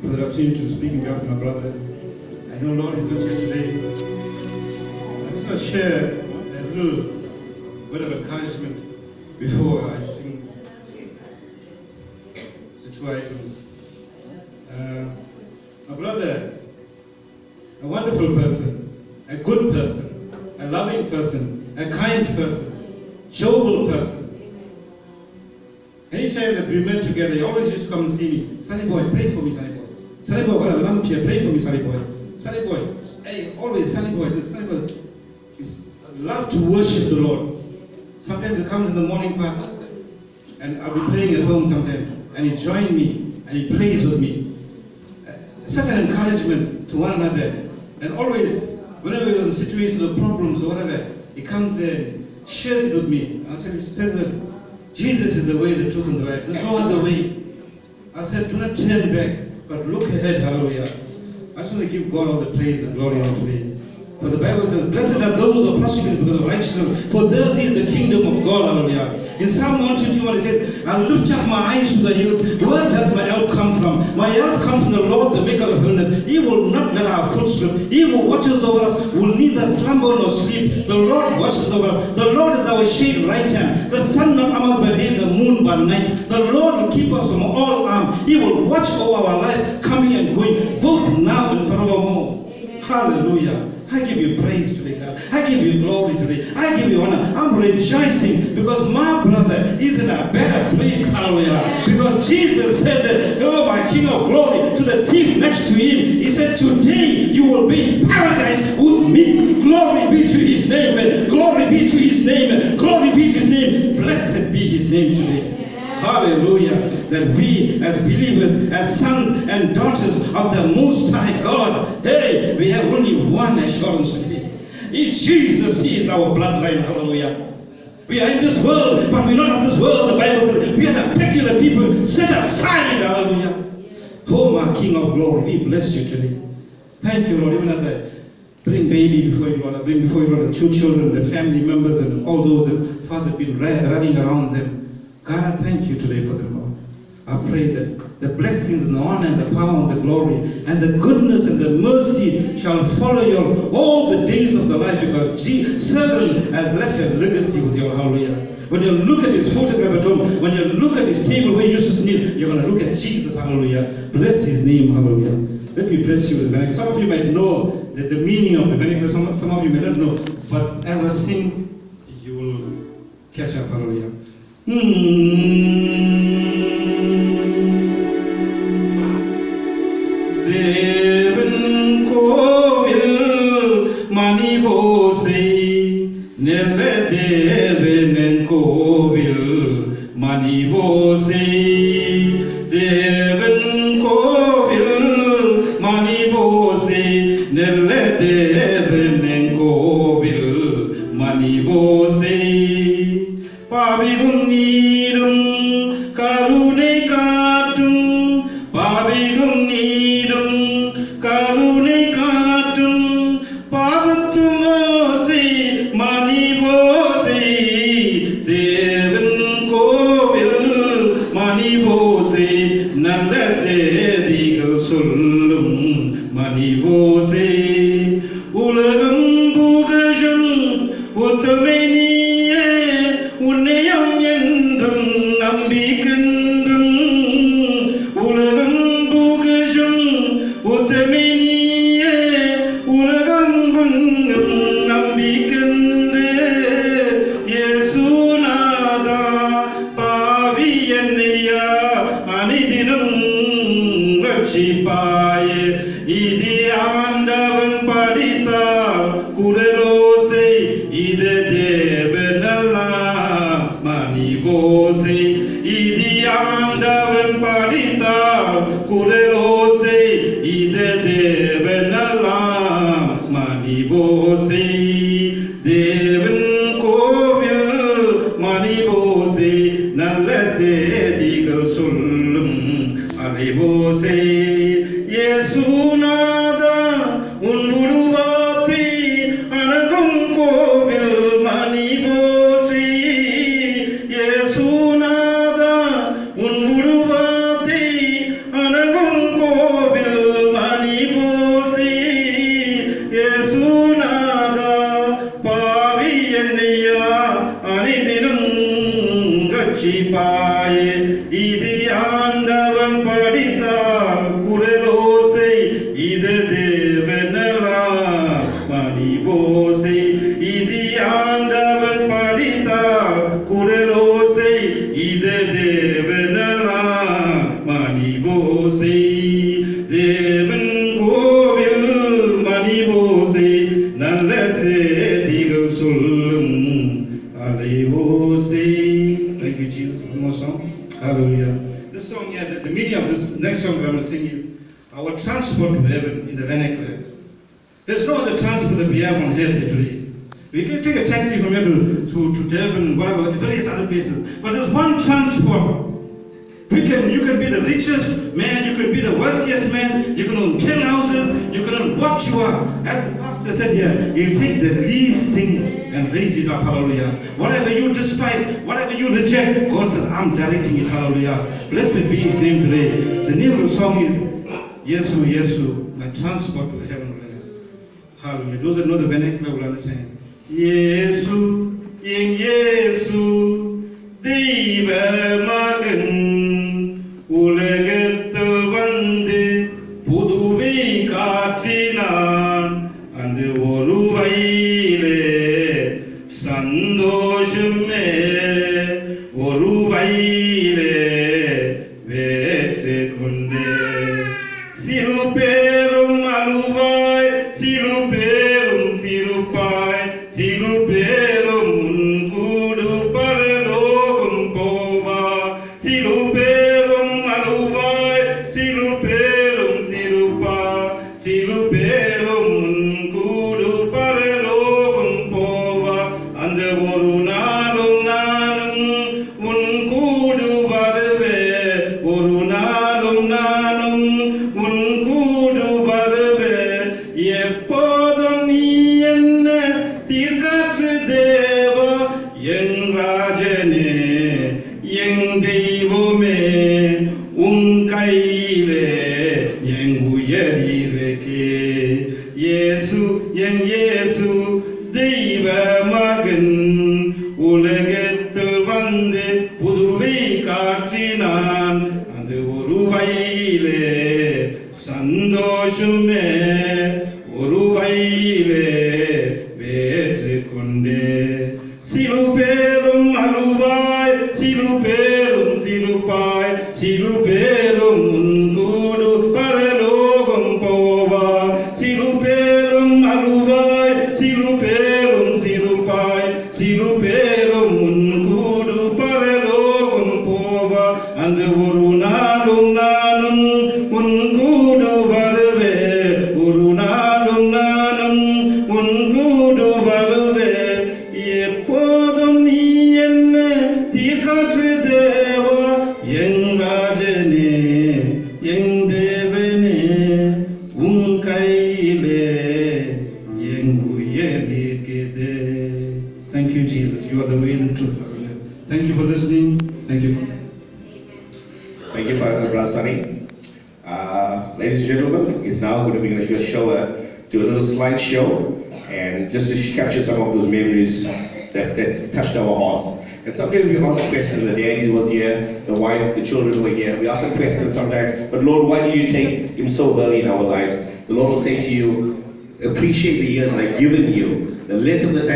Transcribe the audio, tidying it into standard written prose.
for the opportunity to speak in behalf of my brother. I know Lord is not here today. I just want to share a little word of encouragement before I sing the two items. My brother, a wonderful person, a good person, a loving person, a kind person, jovial person. Anytime that we met together, he always used to come and see me. Sonny boy, pray for me, Sonny boy. Sonny boy, I've got a lump here, pray for me, Sonny boy. Sonny boy, hey, always Sonny boy, this Sonny boy is love to worship the Lord. Sometimes he comes in the morning part, and I'll be playing at home sometimes, and he joins me, and he plays with me. Such an encouragement to one another. And always, whenever he was in situations or problems or whatever, he comes there and shares it with me. And I'll tell him, Jesus is the way, the truth, and the life. There's no other way. I said, do not turn back, but look ahead, hallelujah. I just want to give God all the praise and glory on today. For the Bible says, blessed are those who are persecuted because of righteousness, for theirs is the kingdom of God, hallelujah. In Psalm 121, it says, I lift up my eyes to the hills. Where does my help come from? My help comes from the Lord, the maker of heaven. He will not let our foot slip. He who watches over us will neither slumber nor sleep. The Lord watches over us. The Lord is our shade right hand. The sun not armor by day, the moon by night. The Lord will keep us from all harm. He will watch over our life, coming and going, both now and forevermore. Hallelujah. I give you praise today, God. I give you glory today. I give you honor. I'm rejoicing because my brother is in a better place, hallelujah. Because Jesus said that, oh, my King of glory, to the thief next to him, he said, today you will be in paradise with me. Glory be to his name. Glory be to his name. Glory be to his name. Blessed be his name today. Hallelujah. That we as believers, as sons and daughters of the Most High God, hey, we have only one assurance today. Is Jesus, he is our bloodline. Hallelujah. We are in this world, but we're not of this world. The Bible says we are the peculiar people set aside. Hallelujah. Oh, my King of glory, we bless you today. Thank you, Lord. Even as I bring baby before you, Lord, I bring before you, Lord, the two children, the family members, and all those that, Father, have been running around them. God, I thank you today for them, Lord. I pray that the blessings and the honor and the power and the glory and the goodness and the mercy shall follow you all the days of the life, because Satan has left a legacy with you. Hallelujah. When you look at his photograph at home, when you look at his table where he used to sleep, you're going to look at Jesus. Hallelujah. Bless his name. Hallelujah. Let me bless you with the vernacular. Some of you might know the meaning of the vernacular. Some of you may not know. But as I sing, you will catch up. Hallelujah. Devan kovil manivose, nelle devan kovil manivose, devan kovil manivose, nelle devan kovil manivose. பாவிகும் நீரும் கருணை காட்டும், பாவிகும் நீரும் கருணை காட்டும், பாவத்தும் ஓசை மணி ஓசை, தேவன் கோவில் மணி ஓசை, நல்ல செய்திகள் சொல்லும் மணி ஓசை, உலகம் புகழும் ஒத்துமை நீயே, உன்னையம் என்றும் நம்பிக்கின்றும், உலகம் புகழும் ஒத்துமை நீயே, உலகம் பொன்னும் நம்பிக்கின்றே, இயேசுநாதா பாவி என்னையா அனிதினம் ரட்சிப்பாயே, இது ஆண்டவன் படித்தால் குரலோசை, இது தேவனெல்லாம் மணிவோசை, இது ஆண்டவன் படித்தால் குரலோசை, இது தேவனெல்லாம் மணிவோசை, தேவன் கோவில் மணிவோசை, நல்ல செய்திகள் சொல்லும் அலைவோசை, இயேசுநாதா உன் உருவாப்பி அணுகும் கோவில் மணிவோசை, இயேசுநாதா உன் உருவாப்பி அணுகும் கோவில் போசே தேவன் கோவில் மணி போசே நல்ல செய்திகள் சொல்லும் அலைவோசே. Thank you, Jesus. One more song. Hallelujah. This song here, the meaning of this next song that I'm going to sing is our transport to heaven in the vernacular. There's no other transport that we have on earth today. We can take a taxi from here to Durban, whatever, various other places. But there's one transport. You can be the richest man, you can be the wealthiest man, you can own 10 houses, you can own what you are. As the pastor said here, he'll take the least thing and raise it up, hallelujah. Whatever you despise, whatever you reject, God says, I'm directing it, hallelujah. Blessed be his name today. The name of the song is Yesu, Yesu, my transport to heaven. Hallelujah. Those that know the vernacular will understand. Yesu, in Yesu, தெய்வ மகன் உலகத்தில் வந்து புதுவை காற்றினான் அந்த ஒரு வயலே சந்தோஷமே ஒரு வயலே வேற்று கொண்டே சிறு பேரும் அழுவாய் சிறு பேரும் சிறுப்பாய் சிறு பேரும் முன்கூடு பரலோகம் போவா சிறு பேரும் அழுவாய் சிறு பேரும் சிறுப்பா சிறு பேரும் முன்கூடு பரலோகம் போவா அந்த ஒரு நாளும் நானும் உன் கூடு வருவே ஒரு நாளும் நானும் உன் கூடு வருவே எப்போதும் நீ என்ன தீர்க்காற்று தேவா என் ராஜனே என் தெய்வமே உன் கையிலே என் உயிர் இருக்கே இயேசு என் இயேசு தெய்வ மகன் உலகத்தில் வந்து புதுவை காற்றினான் அந்த ஒரு வயலே சந்தோஷமே ஒரு வயலே வேற்று கொண்டே சிறு பேரும் அழுவாய் சிறு பேரும் சிறுப்பாய் சிறு பேரும் முன்கூடு பரலோகம் போவா சிறு பேரும் அழுவாய் சிறு பேரும் சிறுப்பாய் சிறு பேரும் முன்கூடு பரலோகம் போவா அந்த ஒரு நாளும் நானும் முன்கூடு வருவே ஒரு நாளும் நானும் முன்கூடு வருவே எப்போதும் நீ என்ன தீர்க்காற்று தேவா என் ராஜனே என் தேவனே உன் கையிலே என் உயிர் இருக்குது. Thank you, Jesus. You are the way, the truth. Thank you for listening. Thank you. Thank you, Brother Sunny. Ladies and gentlemen, it's now going to be going to show do a little slideshow and just to capture some of those memories that touched our hearts. And sometimes we ask questions. The daddy was here, the wife, the children were here. We ask some questions sometimes. But Lord, why do you take him so early in our lives? The Lord will say to you, appreciate the years I've given you, the length of the time.